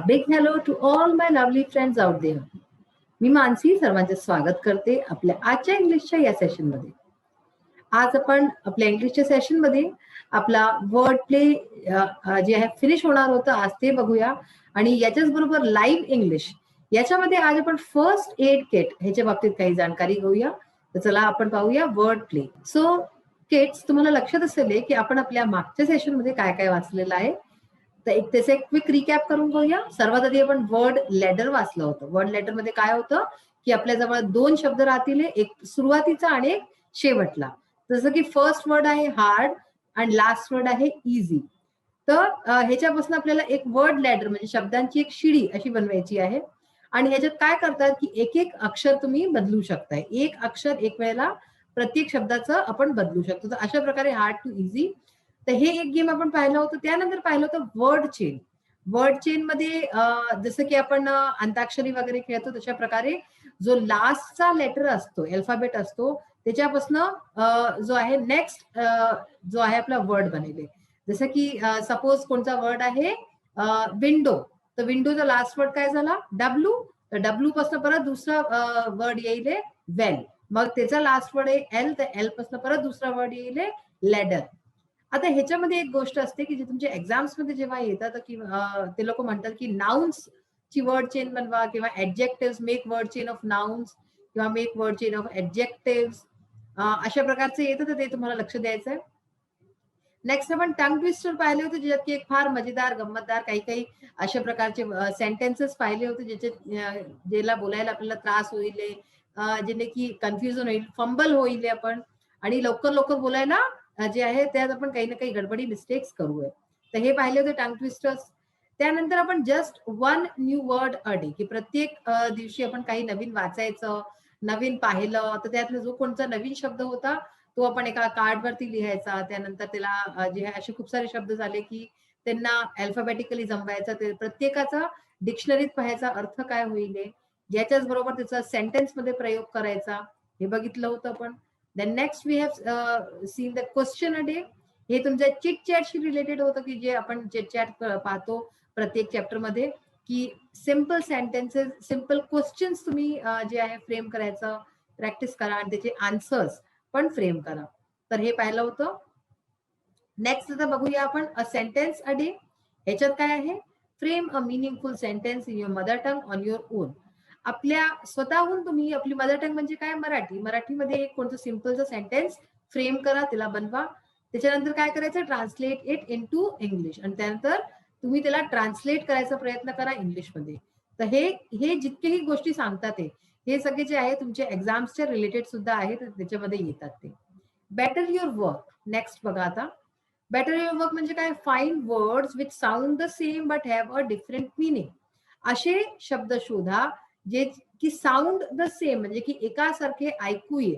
Big hello to all my lovely friends out there. मी मानसी सर्वांचे स्वागत करते आपल्या आजच्या इंग्लिशच्या या सेशनमध्ये. आज आपण आपल्या इंग्लिशच्या सेशनमध्ये आपला वर्ड प्ले जे आहे फिनिश होणार होतं आज ते बघूया. आणि याच्याच बरोबर लाईव्ह इंग्लिश याच्यामध्ये आज आपण फर्स्ट एड किट ह्याच्या बाबतीत काही जाणकारी घेऊया. तर चला आपण पाहूया वर्ड प्ले. सो किड्स, तुम्हाला लक्षात असेल की आपण आपल्या मागच्या सेशनमध्ये काय काय वाचलेलं आहे. तर त्याचं एक क्विक रिकॅप करून घेऊया. सर्वात आधी आपण वर्ड लेटर वाचलं होतं. वर्ड लेटर मध्ये काय होतं की आपल्याजवळ दोन शब्द राहतील, एक सुरुवातीचा आणि एक शेवटला. जसं की फर्स्ट वर्ड आहे हार्ड आणि लास्ट वर्ड आहे इझी. तर ह्याच्यापासून आपल्याला एक वर्ड लॅडर म्हणजे शब्दांची एक शिडी अशी बनवायची आहे. आणि ह्याच्यात काय करतात की एक एक अक्षर तुम्ही बदलू शकताय. एक अक्षर एक वेळेला प्रत्येक शब्दाचं आपण बदलू शकतो. तर अशा प्रकारे हार्ड टू इझी. तर हे एक गेम आपण पाहिलं होतं. त्यानंतर पाहिलं होतं वर्ड चेन. वर्ड चेन मध्ये जसं की आपण अंताक्षरी वगैरे खेळतो तशा प्रकारे जो लास्टचा लेटर असतो, अल्फाबेट असतो, त्याच्यापासून जो आहे नेक्स्ट जो आहे आपला वर्ड बनेल. जसं की सपोज कोणता वर्ड आहे विंडो. तर विंडोचा लास्ट वर्ड काय झाला डब्ल्यू. तर डब्ल्यू पासून परत दुसरा वर्ड येईल वेल. मग त्याचा लास्ट वर्ड आहे एल. तर एल पासून परत दुसरा वर्ड येईल लॅडर. आता ह्याच्यामध्ये एक गोष्ट असते की जे तुमच्या एक्झाम्स मध्ये जेव्हा येतात की ते लोक म्हणतात की नाउन्स ची वर्ड चेन बनवा किंवा adjective, make word chain of nouns किंवा make word chain of adjective, अशा प्रकारचे येतं. तर ते तुम्हाला लक्ष द्यायचं आहे. नेक्स्ट आपण टंग ट्विस्टर पाहिले होते, ज्याच्यात की एक फार मजेदार गंमतदार काही काही अशा प्रकारचे सेंटेन्सेस पाहिले होते ज्याचे ज्याला बोलायला आपल्याला त्रास होईल, ज्याने की कन्फ्युजन होईल, फंबल होईल आपण, आणि लवकर लवकर बोलायला जे आहे त्यात आपण काही ना काही गडबडी मिस्टेक्स करूया. तर हे पाहिले होते टंग ट्विस्टर्स. त्यानंतर आपण just one new word a day, की प्रत्येक दिवशी आपण काही नवीन वाचायचं, नवीन पाहिलं तर त्यातला जो कोणता नवीन शब्द होता तो आपण एका कार्डवरती लिहायचा. त्यानंतर त्याला जे असे खूप सारे शब्द झाले की त्यांना अल्फाबेटिकली जमवायचा. ते प्रत्येकाचा डिक्शनरीत पाहायचा अर्थ काय होईल, याच्याच बरोबर त्याचा सेंटेन्स मध्ये प्रयोग करायचा. हे बघितलं होतं आपण. Then next we have seen the question a day. हे तुमच्या चिट चॅटशी रिलेटेड होतं की जे आपण चिट चॅट पाहतो प्रत्येक चॅप्टर मध्ये, की सिम्पल सेंटेन्सेस, सिम्पल क्वेश्चन्स तुम्ही जे आहे फ्रेम करायचं प्रॅक्टिस करा आणि त्याचे आन्सर्स पण फ्रेम करा. तर हे पाहिलं होतं. नेक्स्ट आता बघूया आपण अ सेंटेन्स अ डे. ह्याच्यात काय आहे, frame a meaningful sentence in your mother tongue on your on. आपल्या स्वतःहून तुम्ही, आपली मदर टंग म्हणजे काय मराठी, मराठीमध्ये एक कोणतं सिम्पलचं सेंटेन्स फ्रेम करा, त्याला बनवा. त्याच्यानंतर काय करायचं, translate it into English, आणि त्यानंतर तुम्ही त्याला ट्रान्सलेट करायचा प्रयत्न करा इंग्लिशमध्ये. तर हे जितकेही गोष्टी सांगतात हे सगळे जे आहे तुमच्या एक्झाम्सच्या रिलेटेड सुद्धा आहे, त्याच्यामध्ये येतात ते. Better your work. नेक्स्ट बघा आता. बेटर युअर वर्क म्हणजे काय, find words which sound the same but have a different meaning. असे शब्द शोधा जे की साऊंड द सेम म्हणजे की एकासारखे ऐकू ये,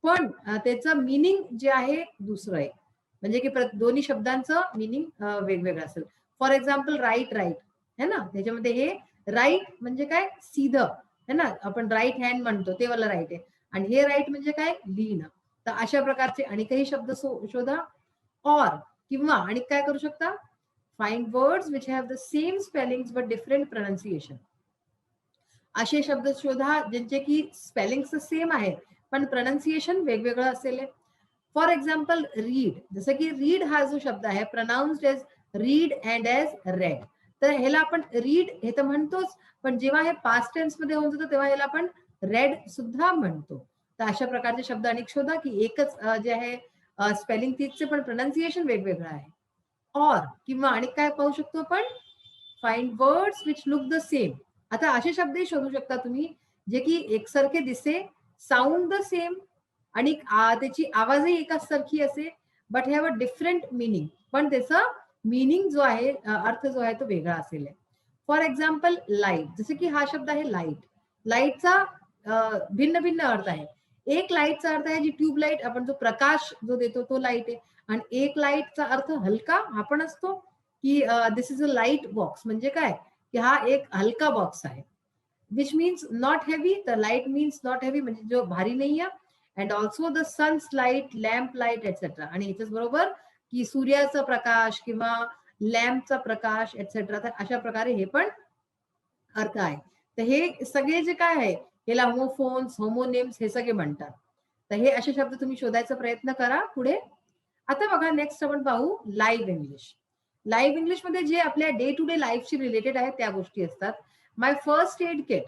पण त्याचं मिनिंग जे आहे दुसरं आहे. म्हणजे की दोन्ही शब्दांचं मिनिंग वेगवेगळं असेल. फॉर एक्झाम्पल राईट राईट है ना, त्याच्यामध्ये हे राईट म्हणजे काय सीधं है ना, आपण राईट हँड म्हणतो ते वाला राईट आहे, आणि हे राईट म्हणजे काय लिहिणं. तर अशा प्रकारचे आणि काही शब्द शोधा. और किंवा आणि काय करू शकता, find words which have the same spellings but different pronunciation. असे शब्द शोधा ज्यांचे की स्पेलिंग सेम आहे पण प्रोनाउन्सिएशन वेगवेगळं असेल. For example read. जसं की रीड हा जो शब्द आहे pronounced as read and as red. तर ह्याला आपण रीड हे तर म्हणतोच, पण जेव्हा हे पास्ट टेन्स मध्ये होऊन जातं तेव्हा ह्याला आपण रेड सुद्धा म्हणतो. तर अशा प्रकारचे शब्द अनेक शोधा की एकच जे आहे स्पेलिंग तीच पण प्रोनाउन्सिएशन वेगवेगळं आहे. और किंवा आणि काय पाहू शकतो आपण, find words which look the same. आता असे शब्दही शोधू शकता तुम्ही जे की एकसारखे दिसे, साऊंड द सेम, आणि त्याची आवाजही एकाच सारखी असे, but have a different meaning, पण त्याचा मिनिंग जो आहे अर्थ जो आहे तो वेगळा असेल. For example light. जसं की हा शब्द आहे लाईट. लाईटचा भिन्न भिन्न अर्थ आहे. एक लाईटचा अर्थ आहे जी ट्यूबलाईट, आपण जो प्रकाश जो देतो तो लाईट आहे, आणि एक लाईटचा अर्थ हलका हा पण असतो की this is a light box. म्हणजे काय की हा एक हलका बॉक्स आहे. Which means not heavy. तर लाईट मीन्स नॉट हेवी म्हणजे जो भारी नाही आहे. And also the sun's light, lamp light etcetera. आणि याच्याच बरोबर की सूर्याचा प्रकाश किंवा लॅम्पचा प्रकाश एटसेट्रा. तर अशा प्रकारे हे पण अर्थ आहे. तर हे सगळे जे काय आहे, याला होमोफोन्स, होमोनिम्स हे सगळे म्हणतात. तर हे असे शब्द तुम्ही शोधायचा प्रयत्न करा पुढे. आता बघा नेक्स्ट आपण पाहू लाईव्ह इंग्लिश. लाईव्ह इंग्लिश मध्ये जे आपल्या डे टू डे लाईफशी रिलेटेड आहे त्या गोष्टी असतात. माय फर्स्ट एड किट.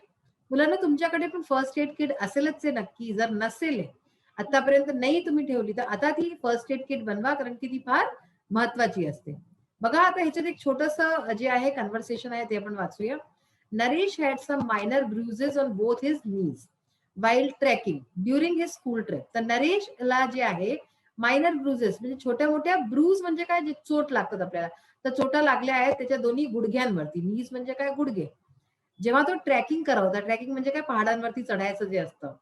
मुलांना तुमच्याकडे पण फर्स्ट एड किट असेलच आहे नक्की. जर नसेल आतापर्यंत नाही तुम्ही ठेवली तर आता ती फर्स्ट एड किट बनवा, कारण की ती फार महत्वाची असते. बघा आता ह्याच्यात एक छोटस जे आहे कन्व्हर्सेशन आहे ते आपण वाचूया. Naresh had some minor bruises on both his knees while trekking during his school trip. तर नरेशला जे आहे मायनर ब्रुजेस म्हणजे छोट्या मोठ्या ब्रूज म्हणजे काय, जे चोट लागतात आपल्याला, तर चोटा लागल्या आहेत त्याच्या दोन्ही गुडघ्यांवरती. नीज म्हणजे काय, गुडघे. जेव्हा तो ट्रेकिंग करत होता, ट्रेकिंग म्हणजे काय, पहाडांवरती चढायचं जे असतं,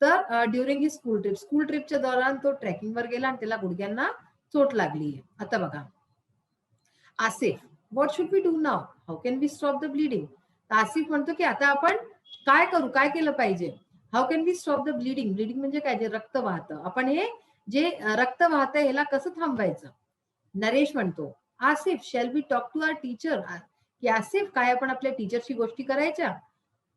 तर ड्युरिंग ही स्कूल ट्रिपच्या दौरान तो ट्रेकिंगवर गेला आणि त्याला गुडघ्यांना चोट लागली. आता बघा Asif, what should we do now, how can we stop the bleeding. Asif म्हणतो की आता आपण काय करू, काय केलं पाहिजे. How can we stop the bleeding. Bleeding म्हणजे काय, जे रक्त वाहतं, आपण हे जे रक्त वाहतंय ह्याला कसं थांबवायचं. नरेश म्हणतो Asif, shall we talk to our teacher. की आसिफ, काय आपण आपल्या टीचरशी गोष्टी करायच्या.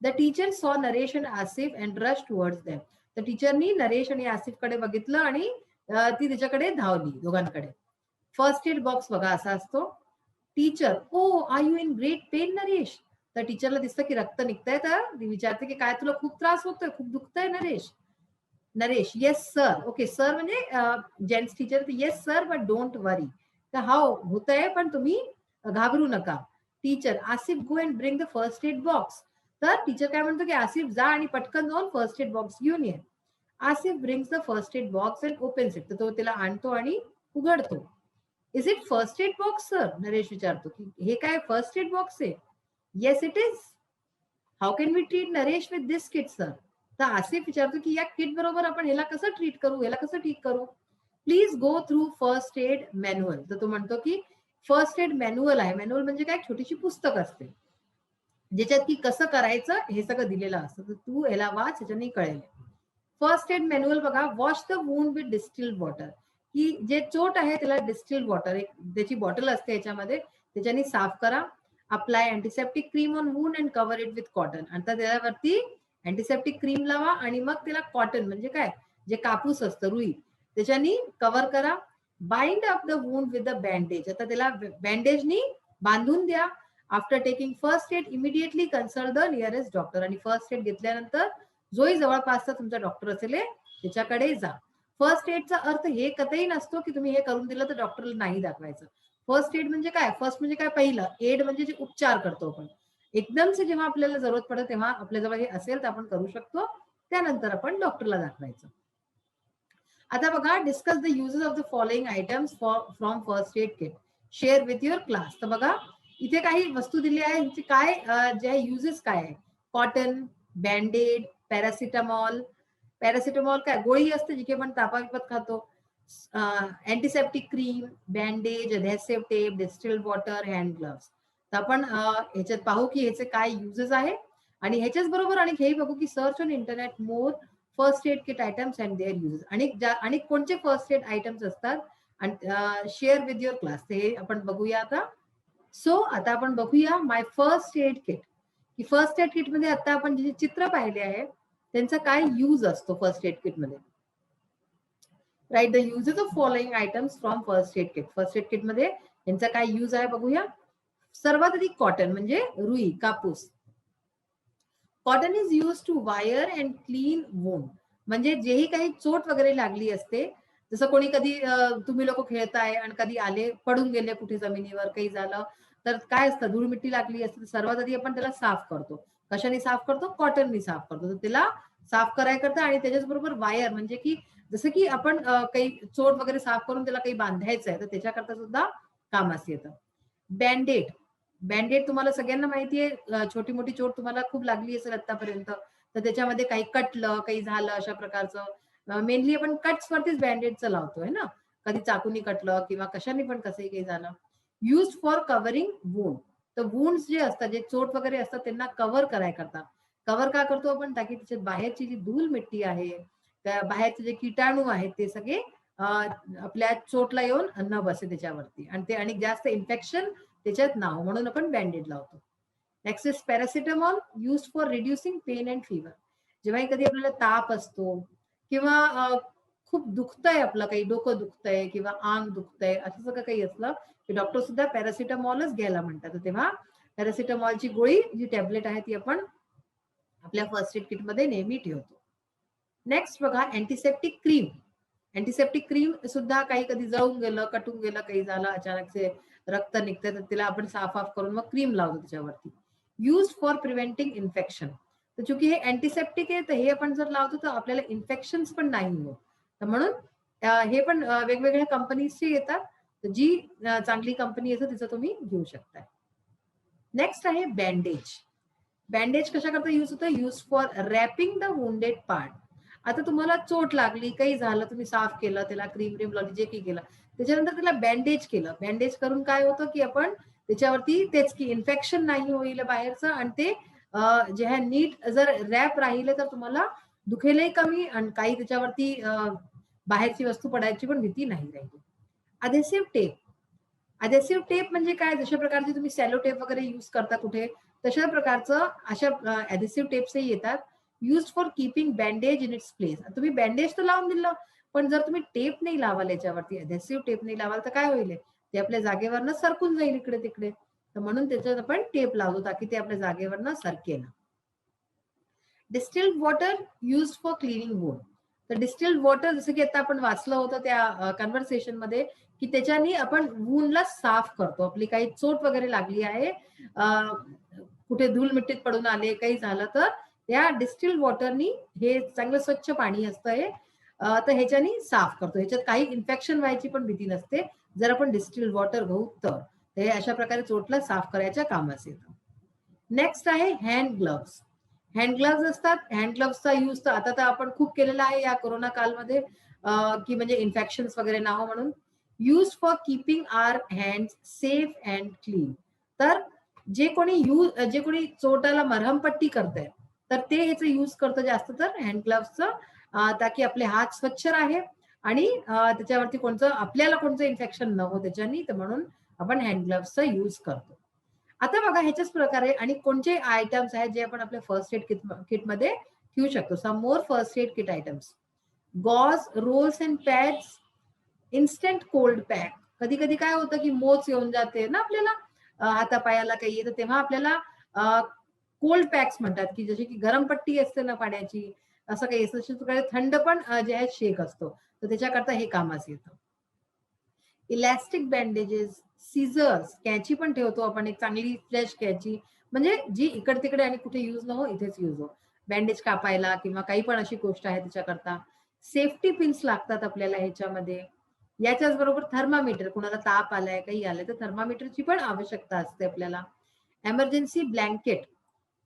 द टीचर सॉ Naresh and Asif and rush towards them. तर टीचरनी नरेश आणि आसिफकडे बघितलं आणि ती त्याच्याकडे धावली दोघांकडे. फर्स्ट एड बॉक्स बघा असा असतो. Teacher, oh are you in great pain Naresh. तर टीचरला दिसतं की रक्त निघतंय, तर ती विचारते की काय तुला खूप त्रास होतोय, खूप दुखतंय Naresh. Naresh, yes sir. Okay, sir म्हणजे gents teacher. Yes sir but don't worry. तर हो होतंय पण तुम्ही घाबरू नका. Teacher, Asif go and bring the first aid box. तर टीचर काय म्हणतो की आसिफ जा आणि पटकन जाऊन फर्स्ट एड बॉक्स घेऊन ये. Asif brings the first aid box and opens it. तर तो त्याला आणतो आणि उघडतो. Is it first aid box sir. Naresh विचारतो की हे काय फर्स्ट एड बॉक्स आहे. Yes it is. How can we treat Naresh with this kit sir. तर आसिफ विचारतो की या किट बरोबर आपण ह्याला कसं ट्रीट करू, ह्याला कसं ठीक करू. Please go through first aid manual. तर तो म्हणतो की फर्स्ट एड मॅन्युअल आहे. मॅन्युअल म्हणजे काय, छोटीशी पुस्तक असते ज्याच्यात की कसं करायचं हे सगळं दिलेलं असतं. तर तू ह्याला वाच, ह्याच्याने कळेल. फर्स्ट एड मॅन्युअल बघा. Wash the wound with distilled water. की जे चोट आहे त्याला डिस्टिल्ड वॉटर, एक त्याची बॉटल असते याच्यामध्ये, त्याच्याने साफ करा. Apply antiseptic cream on wound and cover it with cotton. आता त्याच्यावरती अँटीसेप्टिक क्रीम लावा आणि मग त्याला कॉटन म्हणजे काय, जे कापूस असतं, रुई, त्याच्यानी कव्हर करा. Bind up the wound with the bandage. आता त्याला बँडेजनी बांधून द्या. After taking first aid immediately consult the nearest doctor. आणि फर्स्ट एड घेतल्यानंतर जोही जवळपासचा तुमचा डॉक्टर असेल त्याच्याकडे जा. फर्स्ट एडचा अर्थ हे कतही नसतो की तुम्ही हे करून दिलं तर डॉक्टरला नाही दाखवायचं. फर्स्ट एड म्हणजे काय, फर्स्ट म्हणजे काय, पहिलं. एड म्हणजे जे उपचार करतो आपण. एकदमच जेव्हा आपल्याला जरूरत पडेल तेव्हा आपल्याजवळ हे असेल तर आपण करू शकतो. त्यानंतर आपण डॉक्टरला दाखवायचं. आता बघा, discuss the uses of the following items from first aid kit. Share with your class. तर बघा इथे काही वस्तू दिली आहे, ह्याचे काय जे युजेस काय आहे. Cotton, banded, paracetamol. पॅरासिटामॉल काय, गोळी असते जी की आपण तापाविपत खातो. Antiseptic cream, bandage, adhesive tape, distilled water, hand gloves. तर आपण ह्याच्यात पाहू की ह्याचे काय युजेस आहे. आणि ह्याच्याच बरोबर आणि हेही बघू की search on internet more first aid kit items and their uses. आणि कोणते फर्स्ट एड आयटम्स असतात आणि शेअर विथ युअर क्लास, हे आपण बघूया आता. सो आता आपण बघूया माय फर्स्ट एड किट. की फर्स्ट एड किट मध्ये आता आपण जे चित्र पाहिले आहे त्यांचा काय यूज असतो फर्स्ट एड किट मध्ये. Write the uses of following items from first aid kit. First aid kit मध्ये यांचा काय यूज आहे बघूया. सर्वात आधी कॉटन म्हणजे रुई, कापूस. Cotton is use to wire and clean wound. म्हणजे जेही काही चोट वगैरे लागली असते, जसं कोणी कधी तुम्ही लोक खेळताय आणि कधी आले, पडून गेले कुठे जमिनीवर, काही झालं तर काय असतं, धूळ मिट्टी लागली असते तर सर्वात आधी आपण त्याला साफ करतो. कशाने साफ करतो, कॉटननी साफ करतो. तर त्याला साफ करायकरता आणि त्याच्याच बरोबर वायर म्हणजे की जसं की आपण काही चोट वगैरे साफ करून त्याला काही बांधायचं आहे तर त्याच्याकरता सुद्धा कामास येतं. बँडेड. बँडेड तुम्हाला सगळ्यांना माहिती आहे, छोटी मोठी चोट तुम्हाला खूप लागली असेल आतापर्यंत तर त्याच्यामध्ये काही कटलं, काही झालं अशा प्रकारचं. मेनली आपण कट्स वरतीच बँडेडचं लावतोय ना, कधी चाकूनी कटलं किंवा कशाने पण कसंही काही झालं. Use for covering wound. तर वुंड्स जे असतात, जे चोट वगैरे असतात त्यांना कव्हर कराय करता. कव्हर का करतो आपण, ताकी त्याच्यात बाहेरची जी धूल मिट्टी आहे, त्या बाहेरचे जे किटाणू आहेत ते सगळे आपल्या चोटला येऊन न बसे त्याच्यावरती आणि ते आणि जास्त इन्फेक्शन त्याच्यात नाव, म्हणून आपण बँडेड लावतो. Next is paracetamol use for reducing pain and fever. जेव्हा कधी आपल्याला ताप असतो किंवा खूप दुखतंय, आपलं काही डोकं दुखतंय किंवा अंग दुखतंय, असं सगळं काही असलं की डॉक्टर सुद्धा पॅरासिटामॉलच घ्यायला म्हणतात. तेव्हा पॅरासिटामॉलची गोळी जी टॅबलेट आहे ती आपण आपल्या फर्स्ट एड किटमध्ये नेहमी ठेवतो. नेक्स्ट बघा अँटीसेप्टिक क्रीम. अँटीसेप्टिक क्रीम सुद्धा काही कधी जळून गेलं, कटून गेलं, काही झालं, अचानकचे रक्त निघतं, तर तिला आपण साफ करून मग क्रीम लावतो त्याच्यावरती. Use for preventing infection. तर चूंकि हे अँटीसेप्टिक आहे, तर हे आपण जर लावतो तर आपल्याला इन्फेक्शन्स पण नाही होत. तर म्हणून हे पण वेगवेगळ्या कंपनीजचे येतात. तर जी चांगली कंपनी असेल तिचं तुम्ही घेऊ शकता. नेक्स्ट आहे बँडेज. बँडेज कशाकरता यूज होतं? Use for wrapping the wounded part. आता तुम्हाला चोट लागली, काही झालं, तुम्ही साफ केलं, त्याला क्रीम लावली, जे काही केलं, त्याच्यानंतर त्याला बँडेज केलं. बँडेज करून काय होतं की आपण त्याच्यावरती तेच की इन्फेक्शन नाही होईल बाहेरचं, आणि ते जे आहे नीट जर रॅप राहिले तर तुम्हाला दुखेलही कमी आणि काही त्याच्यावरती बाहेरची वस्तू पडायची पण भीती नाही राहिली. अधेसिव्ह टेप. अधेसिव्ह टेप म्हणजे काय? जशा प्रकारचे तुम्ही सॅलो टेप वगैरे यूज करता कुठे, तशा प्रकारचं अशा अधेसिव्ह टेप्सही येतात. Use for keeping bandage in its place. तुम्ही बँडेज तर लावून दिलं, पण जर तुम्ही टेप नाही लावाल याच्यावरती, अधेसिव्ह टेप नाही लावाल, तर काय होईल? ते आपल्या जागेवरनं सरकून जाईल इकडे तिकडे. तर म्हणून त्याच्यात आपण टेप लावतो ताकी ते आपल्या जागेवरनं सरकेल. Distilled water use for cleaning wound. तर डिस्टिल्ड वॉटर जसं की आता आपण वाचलं होतं त्या कन्व्हर्सेशन मध्ये की त्याच्याने आपण वूंडला साफ करतो. आपली काही चोट वगैरे लागली आहे, कुठे धूळ मिट्टीत पडून आले, काही झालं, तर त्या डिस्टिल्ड वॉटरनी, हे चांगलं स्वच्छ पाणी असतं हे, तर ह्याच्यानी साफ करतो. ह्याच्यात काही इन्फेक्शन व्हायची पण भीती नसते जर आपण डिस्टिल्ड वॉटर घेऊ तर. हे अशा प्रकारे चोटला साफ करायच्या कामास येतं. नेक्स्ट आहे हँड ग्लव्स. हँड ग्लव्स असतात. हँड ग्लव्सचा यूज तर आता तर आपण खूप केलेला आहे या कोरोना कालमध्ये, की म्हणजे इन्फेक्शन वगैरे ना हो म्हणून. Use for keeping hour hand safe and clean. तर जे कोणी चोटाला मरहमपट्टी करतंय, तर ते ह्याचं यूज करतं जास्त तर हँड ग्लव्सचं, ताकी आपले हात स्वच्छ राहे आणि त्याच्यावरती आपल्याला कोणतं इन्फेक्शन न हो त्याच्यानी. तर म्हणून आपण हँड ग्लव्सचा यूज करतो. आता बघा ह्याच्याच प्रकारे आणि कोणते आयटम्स आहेत जे आपण आपल्या फर्स्ट एड किटमध्ये ठेवू शकतो. Some more first aid kit items. Gauze, rolls and pads, instant cold pack. कधी कधी काय होतं की मोच येऊन जाते ना आपल्याला, हातापायाला काही येतं, तेव्हा आपल्याला कोल्ड पॅक्स म्हणतात, की जशी की गरम पट्टी असते ना पाण्याची, असं काही असतं. थंड पण जे आहे शेक असतो, तर त्याच्याकरता हे कामास येतं. इलॅस्टिक बँडेजेस, सीझर्स, कॅची पण ठेवतो आपण, एक चांगली फ्रेश कॅची, म्हणजे जी इकडे तिकडे आणि कुठे यूज न हो, इथेच यूज हो. बँडेज कापायला किंवा काही पण अशी गोष्ट आहे त्याच्याकरता. सेफ्टी पिन्स लागतात आपल्याला ह्याच्यामध्ये. याच्याच बरोबर थर्मामीटर, कुणाला ताप आलाय, काही आलंय, तर थर्मामीटरची पण आवश्यकता असते आपल्याला. Emergency blanket.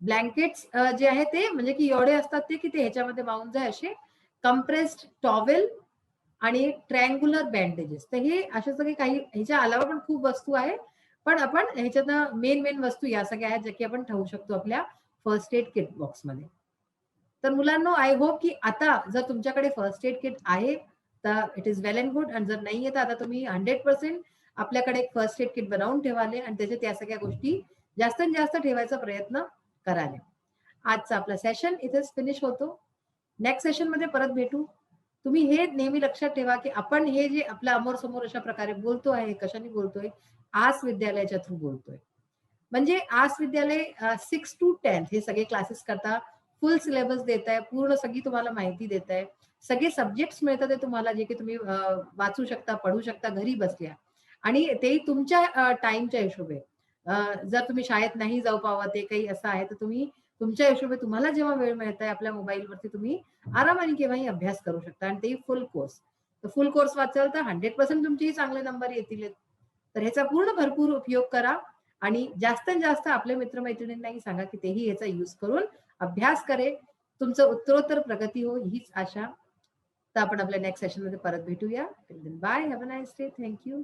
ब्लँकेट्स जे आहे ते म्हणजे की एवढे असतात ते की ते ह्याच्यामध्ये वाहून जाय असे. कंप्रेस्ड टॉवेल आणि ट्रँग्युलर बँडेजेस. तर हे अशा सगळे काही, ह्याच्या अलावा पण खूप वस्तू आहे, पण आपण ह्याच्यात मेन वस्तू या सगळ्या आहेत ज्या की आपण ठेवू शकतो आपल्या फर्स्ट एड किट बॉक्समध्ये. तर मुलांनो, आय होप की आता जर तुमच्याकडे फर्स्ट एड किट आहे तर it is well and good, आणि जर नाही तर आता तुम्ही 100% आपल्याकडे एक फर्स्ट एड किट बनवून ठेवाले आणि त्याच्यात या सगळ्या गोष्टी जास्तीत जास्त ठेवायचा प्रयत्न कराले. आजचा आपला सेशन इथेच फिनिश होतो. नेक्स्ट सेशन मध्ये परत भेटू. तुम्ही हे नेहमी लक्षात ठेवा की आपण हे जे आपल्या अमोर समोर अशा प्रकारे बोलतो आहे, कशाने बोलतोय? आस विद्यालयाच्या थ्रू बोलतोय. म्हणजे आस विद्यालय 6 to 10 हे सगळे क्लासेस करता, फुल सिलेबस देत आहे, पूर्ण सगळी तुम्हाला माहिती देत आहे, सगळे सब्जेक्ट्स मिळतात तुम्हाला, जे की तुम्ही वाचू शकता, पढू शकता घरी बसल्या, आणि ते तुमच्या टाइमच्या हिशोबे. जर तुम्ही शाळेत नाही जाऊ पावत, ते काही असं आहे, तर तुम्ही तुमच्या हिशोबे तुम्हाला जेव्हा वेळ मिळत आहे आपल्या मोबाईलवरती तुम्ही आरामाने केव्हाही अभ्यास करू शकता, आणि तेही फुल कोर्स. तर फुल कोर्स वाचाल तर 100% तुमचेही चांगले नंबर येतील. तर ह्याचा पूर्ण भरपूर उपयोग करा आणि जास्तीत जास्त आपल्या मित्रमैत्रिणींनाही सांगा की तेही याचा यूज करून अभ्यास करे, तुमचं उत्तरोत्तर प्रगती हो, हीच आशा. तर आपण आपल्या नेक्स्ट सेशन मध्ये परत भेटूया. Bye, have a nice day. Thank you.